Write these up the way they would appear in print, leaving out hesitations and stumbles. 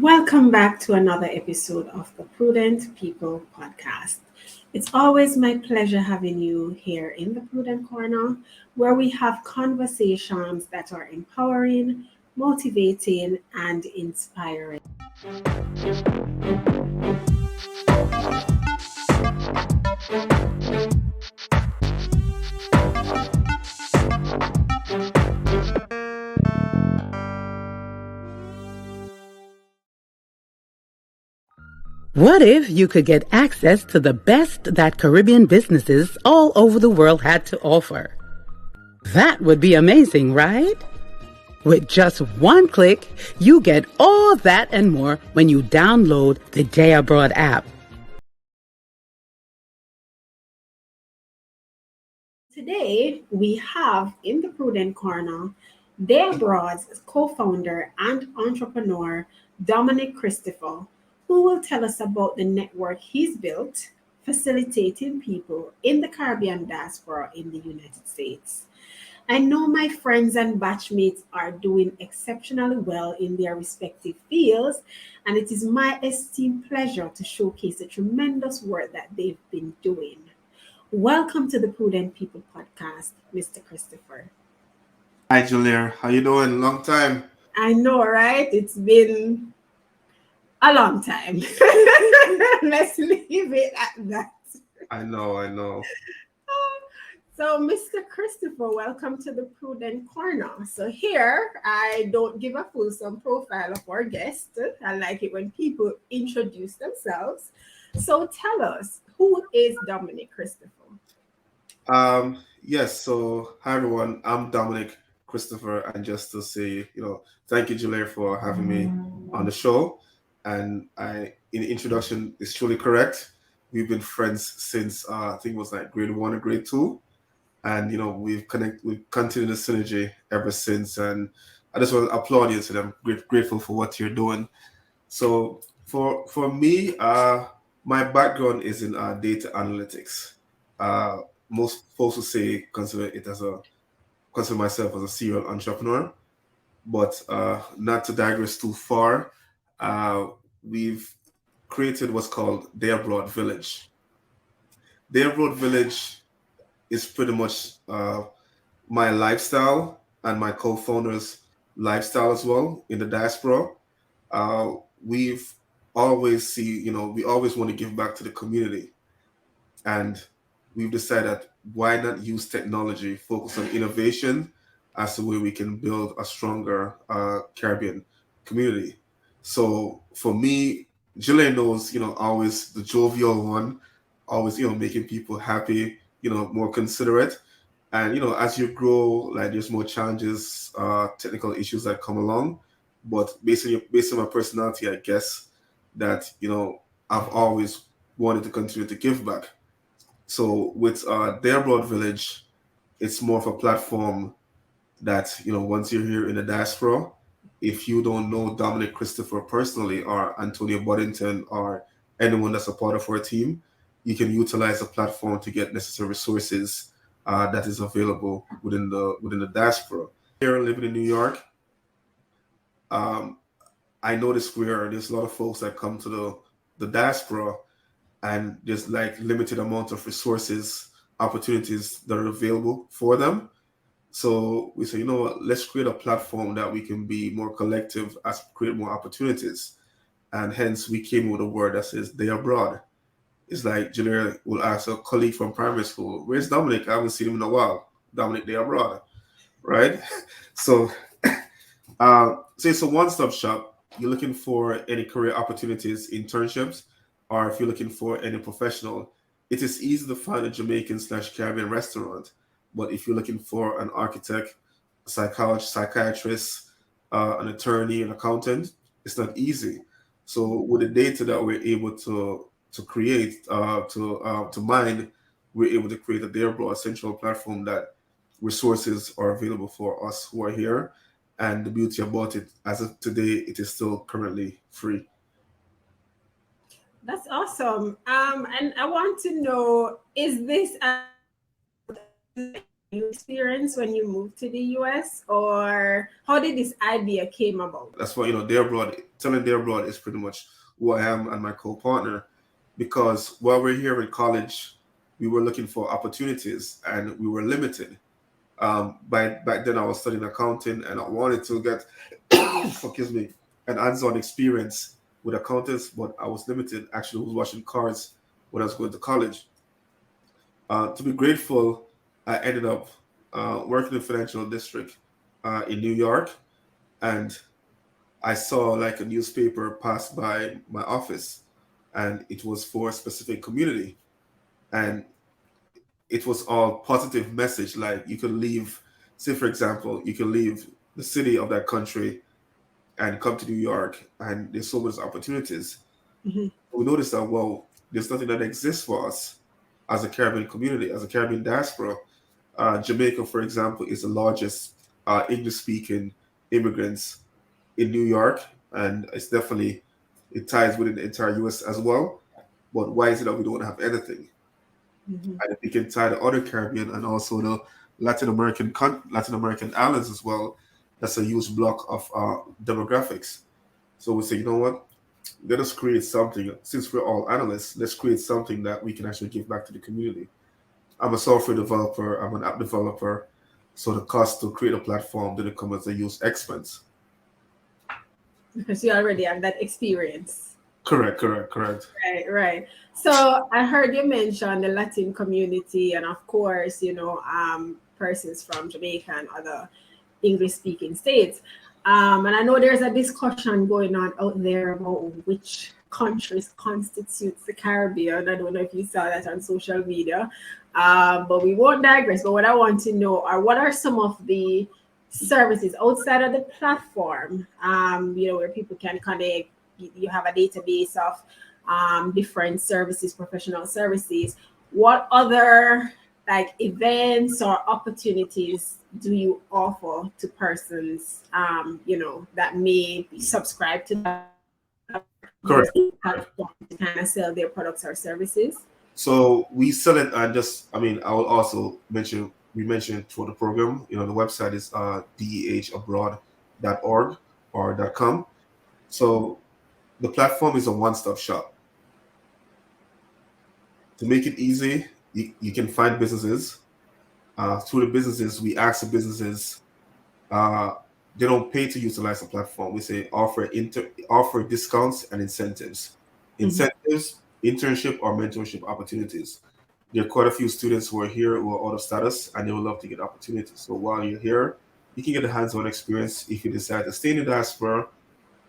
Welcome back to another episode of the Prudent People podcast. It's always my pleasure having you here in the Prudent Corner, where we have conversations that are empowering, motivating, and inspiring. What if you could get access to the best that Caribbean businesses all over the world had to offer? That would be amazing, right? With just one click, you get all that and more when you download the Deh Abroad app. Today, we have in the Prudent Corner Deh Abroad's co founder and entrepreneur, Dominic Christopher, who will tell us about the network he's built facilitating people in the Caribbean diaspora in the United States. I know my friends and batchmates are doing exceptionally well in their respective fields, and it is my esteemed pleasure to showcase the tremendous work that they've been doing. Welcome to the Prudent People podcast, Mr. Christopher. Hi, Julia. How you doing? Long time. I know, right? It's been a long time. Let's leave it at that. I know. So, Mr. Christopher, welcome to the Prudent Corner. So here, I don't give a fulsome profile of our guest. I like it when people introduce themselves. So tell us, who is Dominic Christopher? Yes. So, hi everyone. I'm Dominic Christopher, and just to say, thank you, Julia, for having me on the show. And in the introduction, is truly correct. We've been friends since I think it was like grade 1 or grade 2, and we've continued the synergy ever since. And I just want to applaud you, and I'm grateful for what you're doing. So for me, my background is in data analytics. Most folks will say consider myself as a serial entrepreneur, but not to digress too far. We've created what's called Deh Abroad Village. Deh Abroad Village is pretty much my lifestyle and my co-founder's lifestyle as well in the diaspora. Uh, we've we always want to give back to the community, and we've decided why not use technology, focus on innovation as the way we can build a stronger Caribbean community. So for me, Jillian knows, always the jovial one, always, making people happy, more considerate. And, as you grow, like there's more challenges, technical issues that come along. But based on my personality, I guess that, I've always wanted to continue to give back. So with Deh Abroad Village, it's more of a platform that, once you're here in the diaspora, if you don't know Dominic Christopher personally or Antonio Boddington or anyone that's a part of our team, you can utilize the platform to get necessary resources that is available within the diaspora. Here living in New York, um, I noticed there's a lot of folks that come to the diaspora, and there's like limited amount of resources, opportunities that are available for them. So we say, you know what, let's create a platform that we can be more collective as create more opportunities. And hence we came with a word that says Deh Abroad. It's like Julia will ask a colleague from primary school, where's Dominic? I haven't seen him in a while. Dominic Deh Abroad, right? So so it's a one-stop shop. You're looking for any career opportunities, internships, or if you're looking for any professional, it is easy to find a Jamaican/Caribbean restaurant. But if you're looking for an architect, a psychologist, psychiatrist, an attorney, an accountant, it's not easy. So with the data that we're able to create, to mine, we're able to create a Deh Abroad central platform that resources are available for us who are here. And the beauty about it, as of today, it is still currently free. That's awesome. And I want to know, is this you experience when you moved to the US, or how did this idea came about? That's why, Deh Abroad, telling Deh Abroad is pretty much who I am and my co-partner, because while we're here in college, we were looking for opportunities and we were limited. Back then I was studying accounting and I wanted to get, excuse me, an hands-on experience with accountants, but I was limited. Actually, I was washing cars when I was going to college. To be grateful, I ended up working in financial district in New York, and I saw like a newspaper pass by my office, and it was for a specific community, and it was all positive message. Like you could leave, say for example, you could leave the city of that country and come to New York, and there's so much opportunities. Mhm. We noticed that there's nothing that exists for us as a Caribbean community, as a Caribbean diaspora. Jamaica, for example, is the largest English-speaking immigrants in New York, and it ties within the entire U.S. as well. But why is it that we don't have anything? Mhm. And if we can tie the other Caribbean and also the Latin American islands as well, that's a huge block of demographics. So we say, you know what? Let us create something. Since we're all analysts, let's create something that we can actually give back to the community. I'm a software developer. I'm an app developer. So the cost to create a platform didn't come as a huge expense. Because you already have that experience. Correct. Right, right. So I heard you mention the Latin community, and of course, persons from Jamaica and other English-speaking states. And I know there's a discussion going on out there about which countries constitutes the Caribbean. I don't know if you saw that on social media, but we won't digress. But what I want to know are what are some of the services outside of the platform, where people can connect. You have a database of different services, professional services. What other like events or opportunities do you offer to persons, that may be subscribed to that Correct. platform to kind of sell their products or services? So we sell it, and I will also we mentioned for the program, the website is DEHABROAD.org or .com. So the platform is a one-stop shop. To make it easy, you can find businesses. Through the businesses, we ask the businesses, they don't pay to utilize the platform. We say offer discounts and incentives. Incentives, internship or mentorship opportunities. There are quite a few students who are here who are out of status and they would love to get opportunities. So while you're here, you can get a hands-on experience if you decide to stay in the diaspora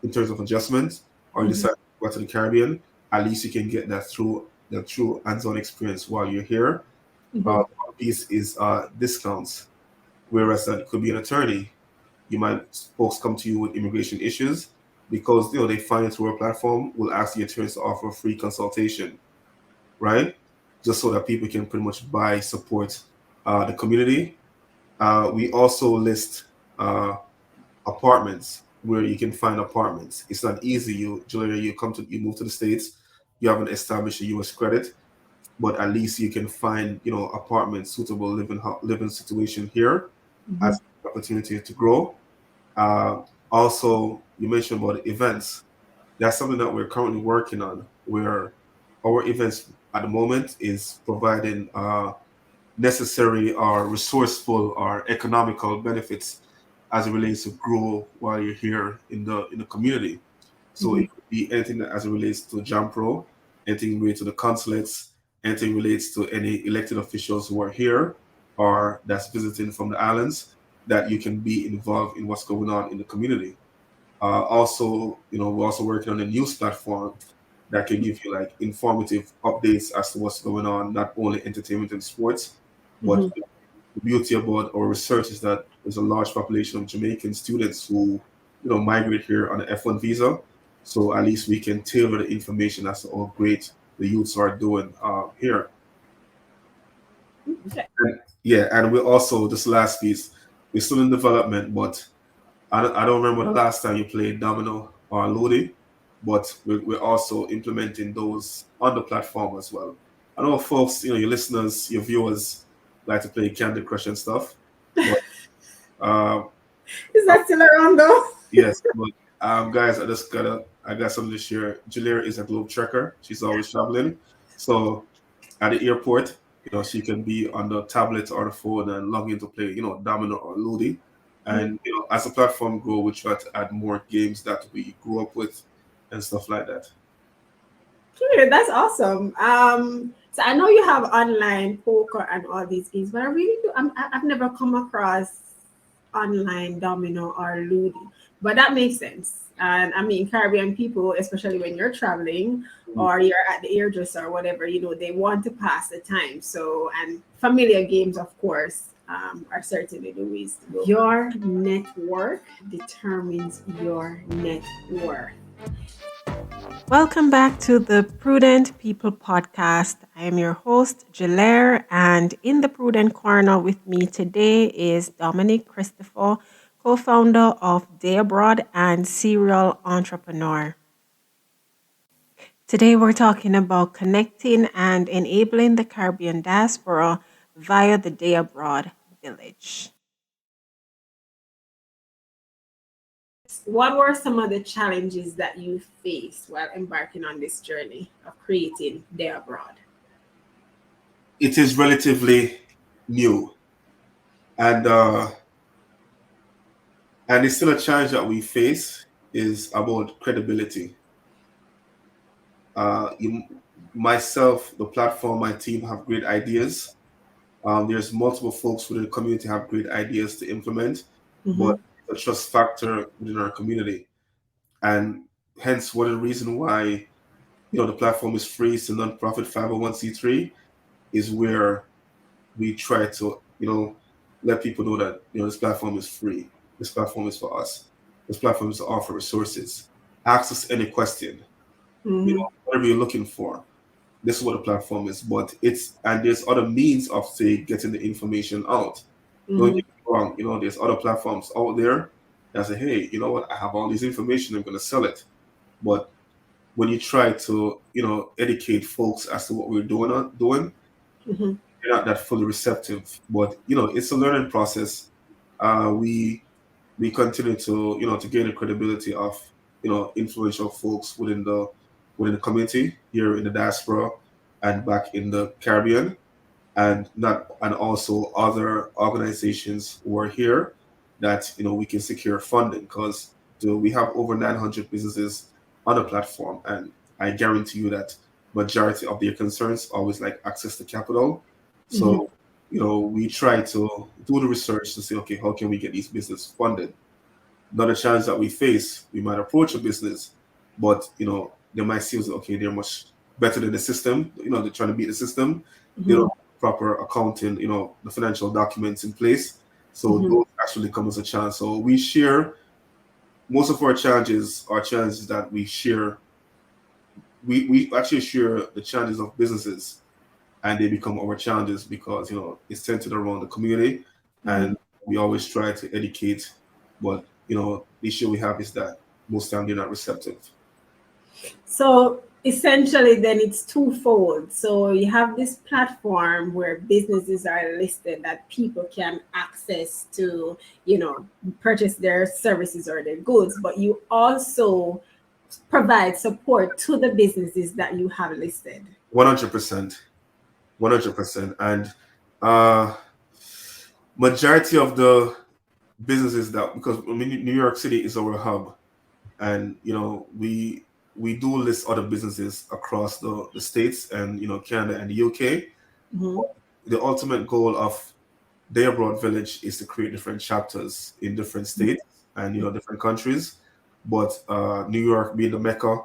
in terms of adjustments, or you decide to go to the Caribbean. At least you can get that true hands-on experience while you're here. One piece is discounts, whereas that could be an attorney. Folks come to you with immigration issues because they find it through our platform. We'll ask the attorneys to offer a free consultation, right? Just so that people can pretty much support the community. We also list apartments where you can find apartments. It's not easy. You move to the States, you haven't established a U.S. credit, but at least you can find apartments suitable living situation here as an opportunity to grow. Also, you mentioned about events. That's something that we're currently working on, where our events at the moment is providing necessary or resourceful or economical benefits as it relates to grow while you're here in the community. So it could be anything that as it relates to JAMPRO, anything related to the consulates, anything relates to any elected officials who are here or that's visiting from the islands, that you can be involved in what's going on in the community. Also, we're also working on a news platform that can give you like informative updates as to what's going on, not only entertainment and sports, but the beauty about our research is that there's a large population of Jamaican students who, migrate here on an F1 visa. So at least we can tailor the information as to how great the youths are doing here. Okay. And we're also, this last piece, we're still in development, but I don't remember the last time you played Domino or Lodi, but we're also implementing those on the platform as well. I know folks, your listeners, your viewers, like to play Candy Crush and stuff. But, Is that still around though? yes, but guys, I got something to share. Julia is a globe trekker. She's always traveling. So at the airport, she can be on the tablet or the phone and log in to play, Domino or Ludi. And as the platform grow, we try to add more games that we grew up with and stuff like that. Okay, that's awesome. So I know you have online poker and all these games, but I really do. I've never come across online domino or Ludi, but that makes sense. And I mean, Caribbean people, especially when you're traveling or you're at the hairdresser or whatever, they want to pass the time. So, and familiar games, of course, are certainly the ways to go. Your network determines your net worth. Welcome back to the Prudent People podcast. I am your host, Jalaire, and in the Prudent Corner with me today is Dominic Christopher, co-founder of Deh Abroad and serial entrepreneur. Today we're talking about connecting and enabling the Caribbean diaspora via the Deh Abroad Village. What were some of the challenges that you faced while embarking on this journey of creating Deh Abroad? It is relatively new, and it's still a challenge that we face is about credibility. Myself, the platform, my team have great ideas. There's multiple folks within the community have great ideas to implement, but the trust factor within our community, and hence one of the reasons why the platform is free. It's a nonprofit 501c3, is where we try to let people know that this platform is free. This platform is for us. This platform is to offer resources. Ask us any question. Whatever you're looking for. This is what the platform is. But there's other means of getting the information out. Don't get me wrong. There's other platforms out there that say, hey, you know what? I have all this information. I'm going to sell it. But when you try to educate folks as to what we're doing, they're not that fully receptive. But it's a learning process. We continue to gain the credibility of influential folks within the community here in the diaspora and back in the Caribbean, and also other organizations who are here that we can secure funding, because we have over 900 businesses on the platform, and I guarantee you that majority of their concerns always like access to capital. So we try to do the research to say, okay, how can we get these business funded? Another challenge that we face, we might approach a business, but they might see us, okay, they're much better than the system. They're trying to beat the system. They don't have proper accounting, the financial documents in place. So those actually come as a challenge. So we share most of our challenges are challenges that we share. We actually share the challenges of businesses, and they become our challenges because it's centered around the community, and we always try to educate. But the issue we have is that most time they're not receptive. So essentially, then it's twofold. So you have this platform where businesses are listed that people can access to, purchase their services or their goods, but you also provide support to the businesses that you have listed. 100%. And majority of the businesses because New York City is our hub, and we do list other businesses across the states and Canada and the UK. The ultimate goal of Deh Abroad Village is to create different chapters in different states and different countries. But New York being the Mecca,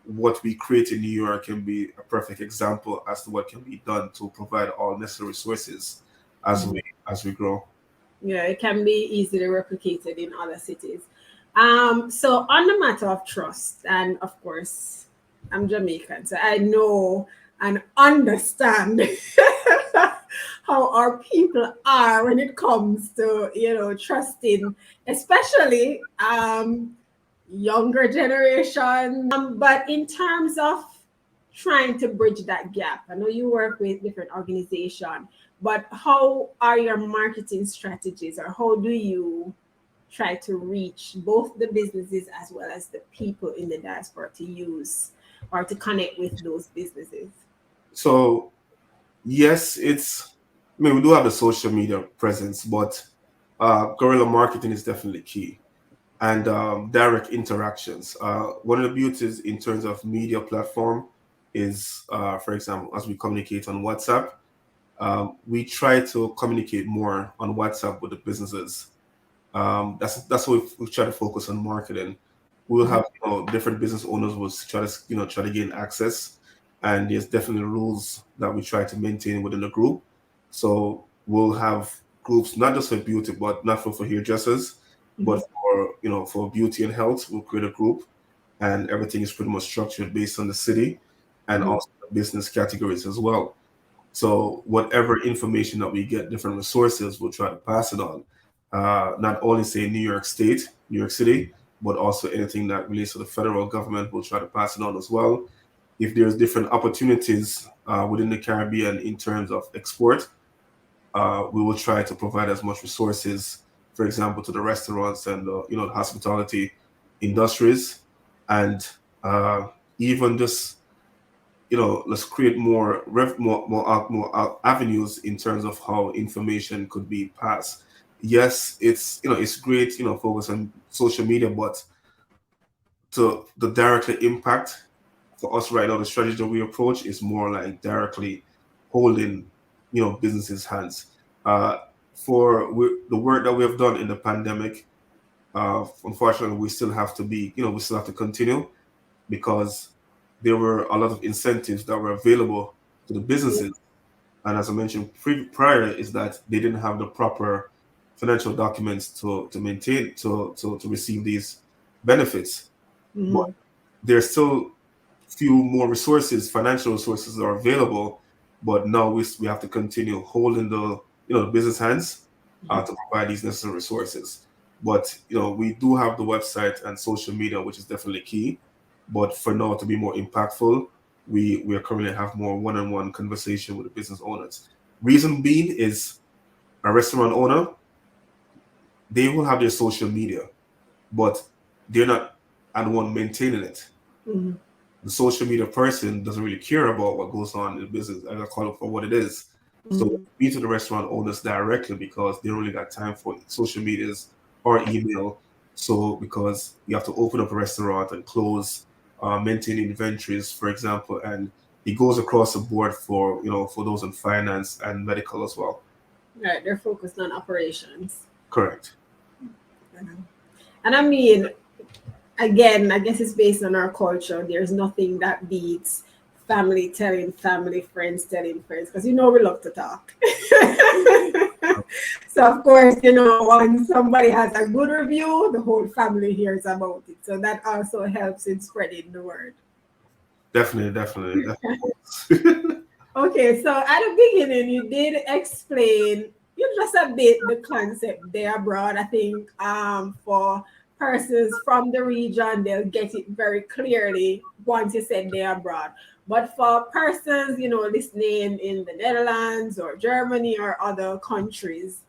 what we create in New York can be a perfect example as to what can be done to provide all necessary resources as we grow. Yeah, it can be easily replicated in other cities. So on the matter of trust, and of course, I'm Jamaican, so I know and understand how our people are when it comes to, trusting, especially younger generation. But in terms of trying to bridge that gap, I know you work with different organizations, But how are your marketing strategies, or how do you try to reach both the businesses as well as the people in the diaspora to use or to connect with those businesses? So yes, I mean, we do have a social media presence, but guerrilla marketing is definitely key, and direct interactions. One of the beauties in terms of media platform is, for example, as we communicate on WhatsApp, we try to communicate more on WhatsApp with the businesses. That's what we try to focus on marketing. We'll have different business owners will try to gain access, and there's definitely rules that we try to maintain within the group. So we'll have groups not just for beauty, but not for hairdressers, but for for beauty and health. We'll create a group, and everything is pretty much structured based on the city and also the business categories as well. So whatever information that we get, different resources, we'll try to pass it on. Not only say New York State, New York City, but also anything that relates to the federal government, we'll try to pass it on as well. If there's different opportunities within the Caribbean in terms of export, we will try to provide as much resources, for example, to the restaurants and the hospitality industries, and even just let's create more avenues in terms of how information could be passed. Yes, it's great, focus on social media, but to the directly impact for us right now, the strategy that we approach is more like directly holding, businesses' hands. The work that we have done in the pandemic, unfortunately, we still have to we still have to continue, because there were a lot of incentives that were available to the businesses. And as I mentioned prior, is that they didn't have the proper financial documents to maintain to receive these benefits. But there's still few more resources, financial resources are available, but now we have to continue holding the business hands to provide these necessary resources. But we do have the website and social media, which is definitely key. But for now, to be more impactful, we are currently have more one-on-one conversation with the business owners. Reason being is a restaurant owner, they will have their social media, but they're not the one maintaining it. The social media person doesn't really care about what goes on in the business. I call it for what it is. So be to the restaurant owners directly, because they don't really got time for social medias or email. So because you have to open up a restaurant and close, maintain inventories, for example, and it goes across the board for for those in finance and medical as well. Right, they're focused on operations. Correct. And I mean, again, I guess it's based on our culture. There's nothing that beats family telling family, friends telling friends, because we love to talk. So of course, when somebody has a good review, the whole family hears about it. So that also helps in spreading the word. Definitely. Okay, so at the beginning, you did explain just a bit the concept Deh Abroad. I think for persons from the region, they'll get it very clearly once you said Deh Abroad. But for persons, listening in the Netherlands or Germany or other countries,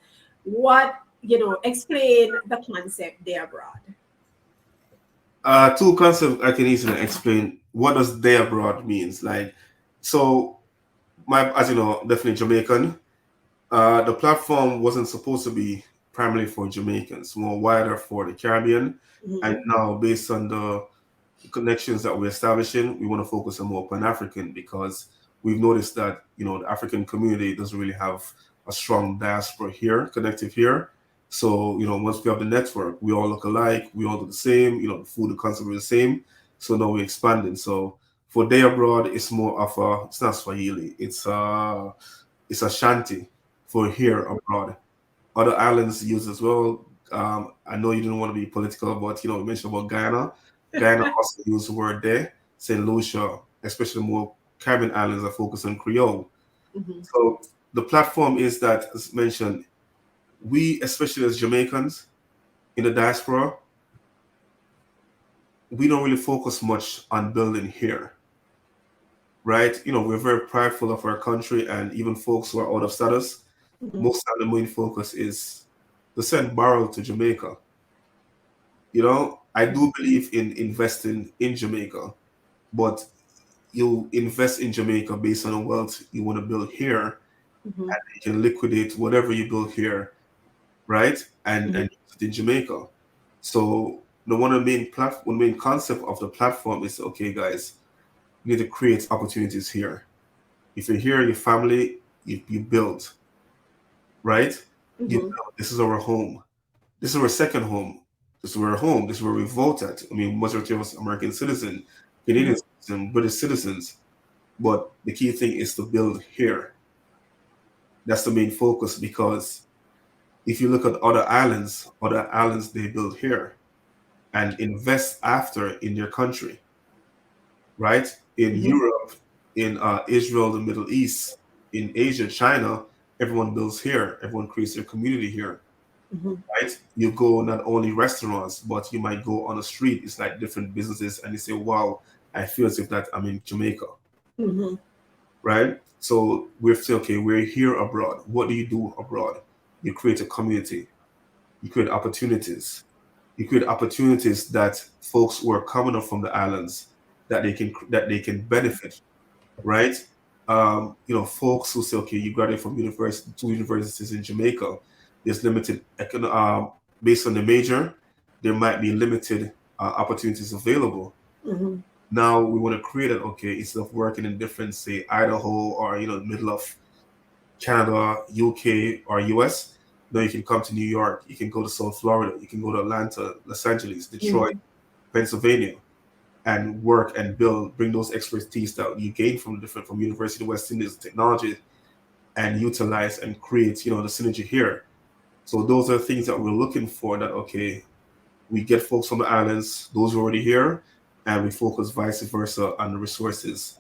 explain the concept Deh Abroad. Two concepts I can easily explain. What does Deh Abroad means? So as you know, definitely Jamaican. The platform wasn't supposed to be primarily for Jamaicans, more wider for the Caribbean. And now, based on the connections that we're establishing, we want to focus on more Pan-African, because we've noticed that the African community doesn't really have a strong diaspora here, connective here. So once we have the network, we all look alike, we all do the same. The food, the concept is the same. So now we're expanding. So for Deh Abroad, it's more of it's not Swahili, it's Ashanti for here abroad. Other islands use as well. I know you didn't want to be political, but we mentioned about Guyana. Guyana also use the word there. St. Lucia, especially more Caribbean islands, are focused on Creole. So the platform is that, as mentioned, we, especially as Jamaicans in the diaspora, we don't really focus much on building here, right? We're very prideful of our country, and even folks who are out of status, Most of the main focus is to send barrel to Jamaica. I do believe in investing in Jamaica, but you invest in Jamaica based on the wealth you want to build here, Mhm. you can liquidate whatever you build here, right? And use it in Jamaica. So one main concept of the platform is, okay, guys, you need to create opportunities here. If you're here, your family, you build, right? You Mhm. build. This is our home. This is our second home. This is our home. This is where we vote at. I mean, majority of us American citizens, Canadian Mhm. citizens, British citizens. But the key thing is to build here. That's the main focus, because if you look at other islands they build here and invest after in their country, right? In Mhm. Europe, in Israel, the Middle East, in Asia, China, everyone builds here. Everyone creates their community here, Mhm. right? You go not only restaurants, but you might go on the street. It's like different businesses, and you say, "Wow, I feel as if that I'm in Jamaica," Mhm. right? So we're saying, okay, we're here abroad. What do you do abroad? You create a community. You create opportunities. You create opportunities that folks who are coming up from the islands, that they can benefit, right? Folks who say, okay, you graduate from university, two universities in Jamaica, there's limited based on the major, there might be limited opportunities available. Mhm. Now we want to create it, okay, instead of working in different, say, Idaho, or the middle of Canada, UK, or US. Now you can come to New York, you can go to South Florida, you can go to Atlanta, Los Angeles, Detroit, Mhm. Pennsylvania, and work and bring those expertise that you gain from University of West Indies technology, and utilize and create, the synergy here. So those are things that we're looking for, that, okay, we get folks from the islands, those who are already here, and we focus vice versa on the resources.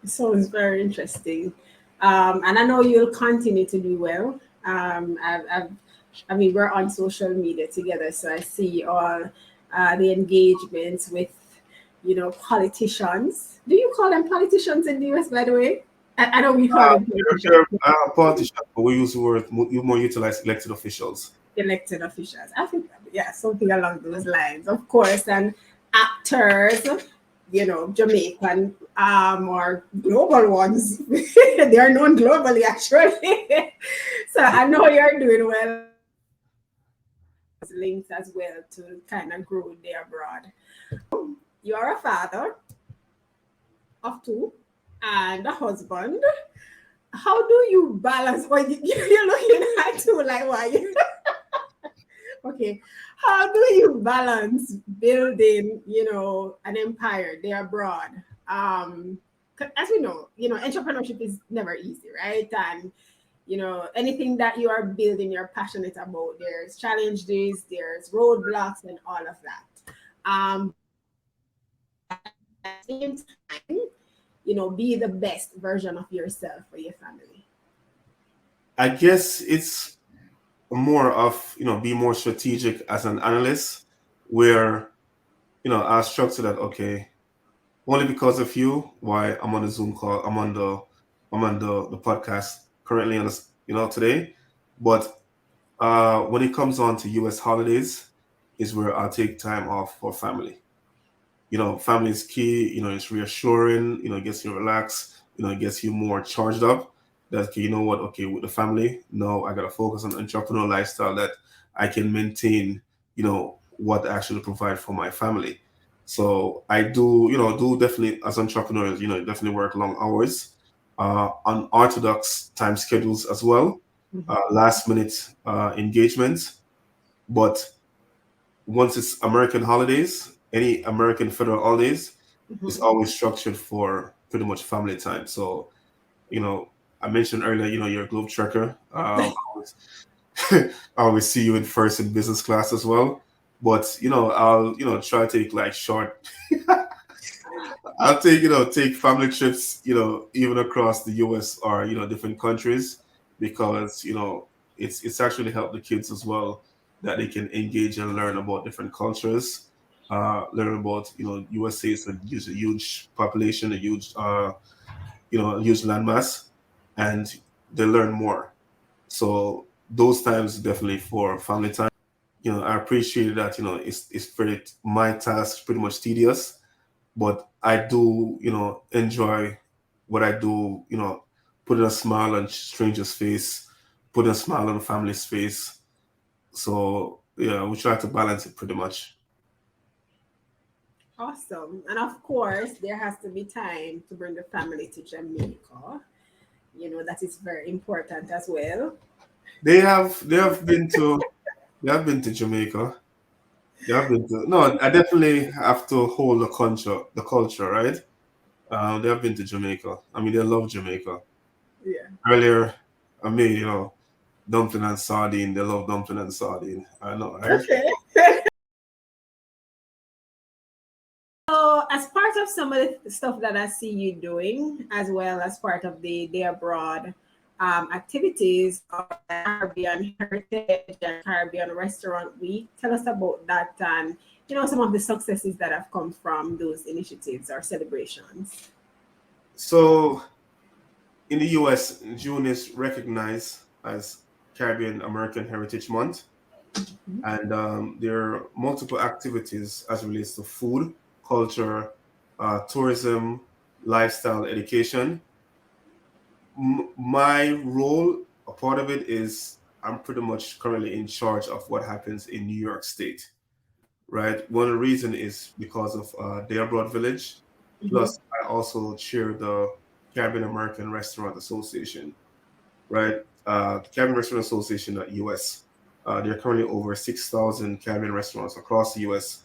Sounds very interesting. And I know you'll continue to do well. I mean, we're on social media together, so I see all the engagements with, politicians. Do you call them politicians in the US, by the way? I know we call them politicians, They're politicians, but we use the word, you more utilize elected officials. elected officials. I think, yeah, something along those lines, of course. And actors, Jamaican or global ones. They are known globally, actually. So I know you're doing well. Links as well to kind of grow there abroad. You are a father of two and a husband. How do you balance? Well, you're looking at two like why? Okay, how do you balance building, an empire there abroad? 'Cause as we know, entrepreneurship is never easy, right? And anything that you are building, you're passionate about. There's challenges, there's roadblocks, and all of that. Um, at the same time, be the best version of yourself for your family. I guess it's more of, be more strategic as an analyst, where I structure that, okay, only because of you, why I'm on the Zoom call, I'm on the podcast currently on this, today. But when it comes on to US holidays, is where I'll take time off for family. Family is key. It's reassuring. It gets you relaxed. It gets you more charged up. That, okay, you know what? Okay, with the family, no, I gotta focus on entrepreneur lifestyle, that I can maintain. What I actually provide for my family. So I do definitely, as entrepreneurs, definitely work long hours, unorthodox time schedules as well, Mhm. last minute engagements. But once it's American holidays, any American federal holidays, it's Mhm. always structured for pretty much family time. So, you know, I mentioned earlier, you're a globe trekker. I always see you in first in business class as well. But I'll try to take like short. I'll take family trips, even across the U.S. or different countries, because it's actually helped the kids as well, that they can engage and learn about different cultures, learn about USA is a huge population, a huge a huge landmass, and they learn more. So those times definitely for family time. I appreciate that. My task pretty much tedious, but I do enjoy what I do. Putting a smile on strangers' face, putting a smile on family's face. So yeah, we try to balance it pretty much. Awesome. And of course, there has to be time to bring the family to Jamaica. That is very important as well. They have been to Jamaica. They have been to no. I definitely have to hold the culture, right? They have been to Jamaica. I mean, they love Jamaica. Yeah. Earlier, I made dumpling and sardine. They love dumpling and sardine. I know, right? Okay. So, as part of some of the stuff that I see you doing, as well as part of the Day Abroad activities of the Caribbean Heritage and Caribbean Restaurant Week, tell us about that and some of the successes that have come from those initiatives or celebrations. So in the US, June is recognized as Caribbean American Heritage Month, and there are multiple activities as it relates to food, culture, tourism, lifestyle, education. My role, a part of it is I'm pretty much currently in charge of what happens in New York State, right? One of the reason is because of Deh Abroad Village. Mhm. Plus, I also chair the Caribbean American Restaurant Association, right? The Caribbean Restaurant Association at US. There are currently over 6,000 Caribbean restaurants across the US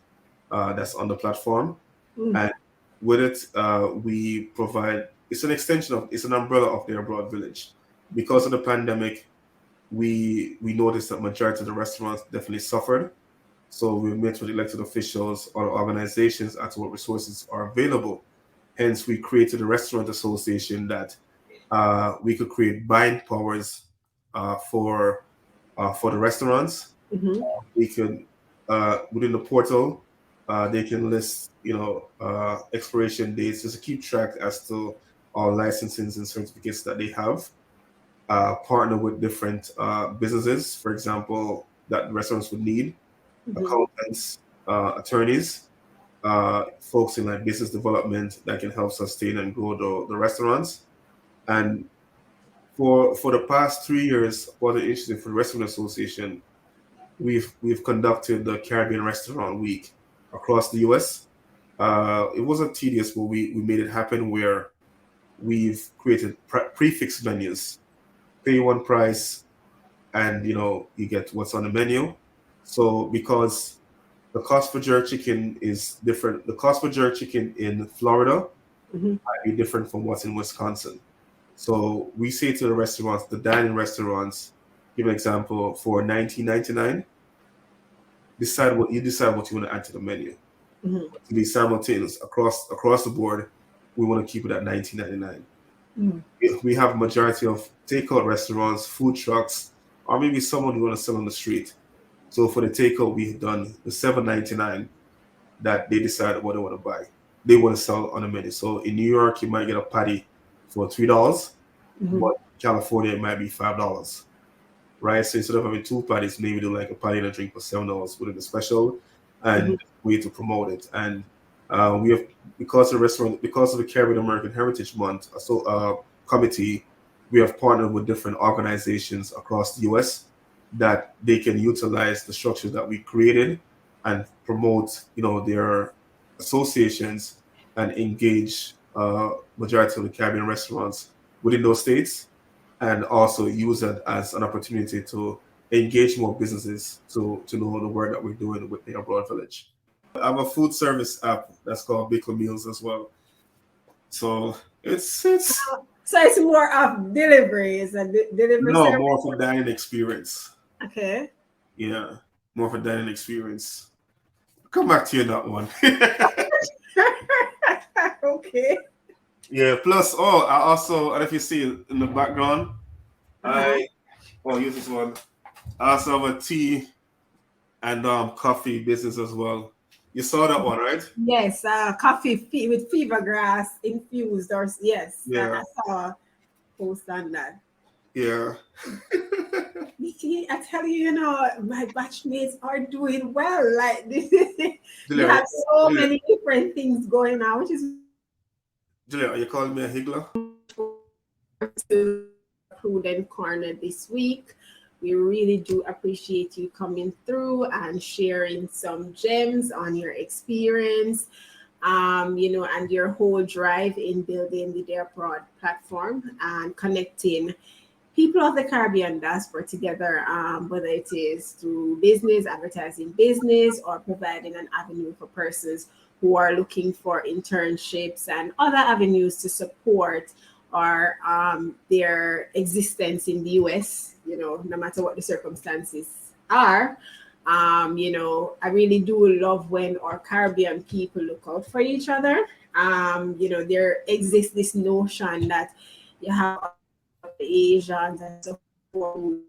that's on the platform. Mm. And with it, we provide, it's an umbrella of the Abroad Village. Because of the pandemic, we noticed that majority of the restaurants definitely suffered. So we met with elected officials or organizations as to what resources are available. Hence, we created a restaurant association that we could create buying powers for the restaurants. Mhm. We could within the portal, they can list expiration dates just to keep track as to all licensings and certificates that they have. Partner with different businesses, for example, that restaurants would need, Mhm. accountants, attorneys, folks in like business development that can help sustain and grow the restaurants. And for the past 3 years, for the initiative for the Restaurant Association, we've conducted the Caribbean Restaurant Week across the U.S. It wasn't tedious, but we made it happen where we've created prefix menus, pay one price, and you get what's on the menu. So because the cost for jerk chicken is different, the cost for jerk chicken in Florida Mhm. might be different from what's in Wisconsin. So we say to the restaurants, the dining restaurants, give an example for 19.99. Decide what you want to add to the menu. Mhm. To be simultaneous across the board, we want to keep it at 19.99. Mm. We have a majority of takeout restaurants, food trucks, or maybe someone who want to sell on the street. So for the takeout, we've done the 7.99 that they decide what they want to buy. They want to sell on the menu. So in New York, you might get a patty for $3, Mhm. but in California it might be $5, right? So instead of having two patties, maybe do like a patty and a drink for $7 within the special, Mhm. and way to promote it. And we have because of the Caribbean American Heritage Month, committee, we have partnered with different organizations across the U.S. that they can utilize the structure that we created and promote, their associations and engage majority of the Caribbean restaurants within those states, and also use it as an opportunity to engage more businesses to know the work that we're doing with the Abroad Village. I have a food service app that's called Bickle Meals as well. So it's So it's more of delivery. It's a delivery no service. more for dining experience. Okay. Yeah, more for dining experience. Come back to you on that one. Okay. Yeah. Plus, I also, and if you see in the background, Uh-huh. use this one. I also have a tea and coffee business as well. You saw that one, right? Yes, coffee with fever grass infused, or yes, Yeah. I saw a post on that. Yeah. Nikki, I tell you, my batchmates are doing well. Like this, you Julia, have so Julia, many different things going on, which is Julia, are you calling me a higgler? to Prudent Corner this week. We really do appreciate you coming through and sharing some gems on your experience, and your whole drive in building the Deh Abroad platform and connecting people of the Caribbean diaspora together, whether it is through business, advertising business, or providing an avenue for persons who are looking for internships and other avenues to support or their existence in the US, no matter what the circumstances are. I really do love when our Caribbean people look out for each other. There exists this notion that you have Asians and so forth,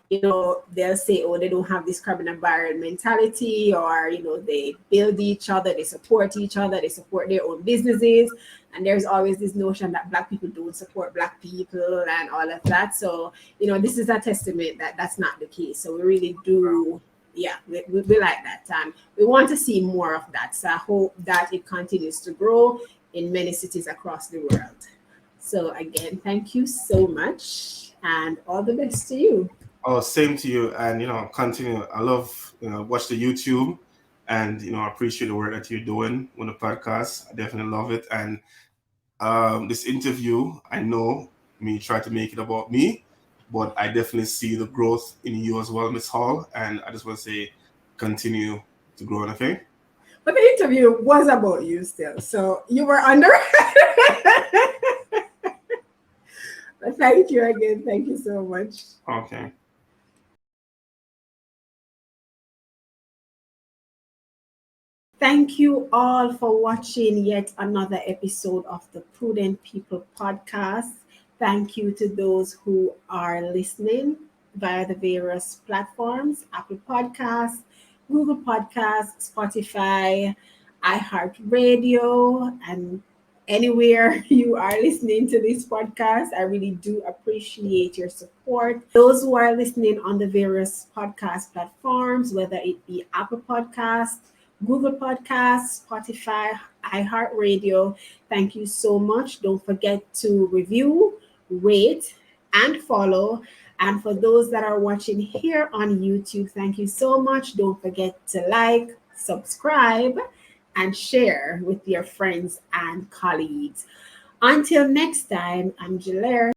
they'll say, oh, they don't have this carbon environment mentality, or, they build each other, they support each other, they support their own businesses. And there's always this notion that Black people don't support Black people and all of that. So, this is a testament that that's not the case. So we really do, yeah, we like that. And we want to see more of that. So I hope that it continues to grow in many cities across the world. So again, thank you so much and all the best to you. Oh, same to you. And, continue. I love, watch the YouTube and, I appreciate the work that you're doing on the podcast. I definitely love it. And this interview, I know me try to make it about me, but I definitely see the growth in you as well, Miss Hall. And I just want to say, continue to grow, okay? But the interview was about you still. So you were under. But thank you again. Thank you so much. Okay. Thank you all for watching yet another episode of the Prudent People podcast. Thank you to those who are listening via the various platforms: Apple Podcasts, Google Podcasts, Spotify, iHeartRadio, and anywhere you are listening to this podcast. I really do appreciate your support. Those who are listening on the various podcast platforms, whether it be Apple Podcasts, Google Podcasts, Spotify, iHeartRadio, thank you so much. Don't forget to review, rate, and follow. And for those that are watching here on YouTube, thank you so much. Don't forget to like, subscribe, and share with your friends and colleagues. Until next time, I'm Jalaire.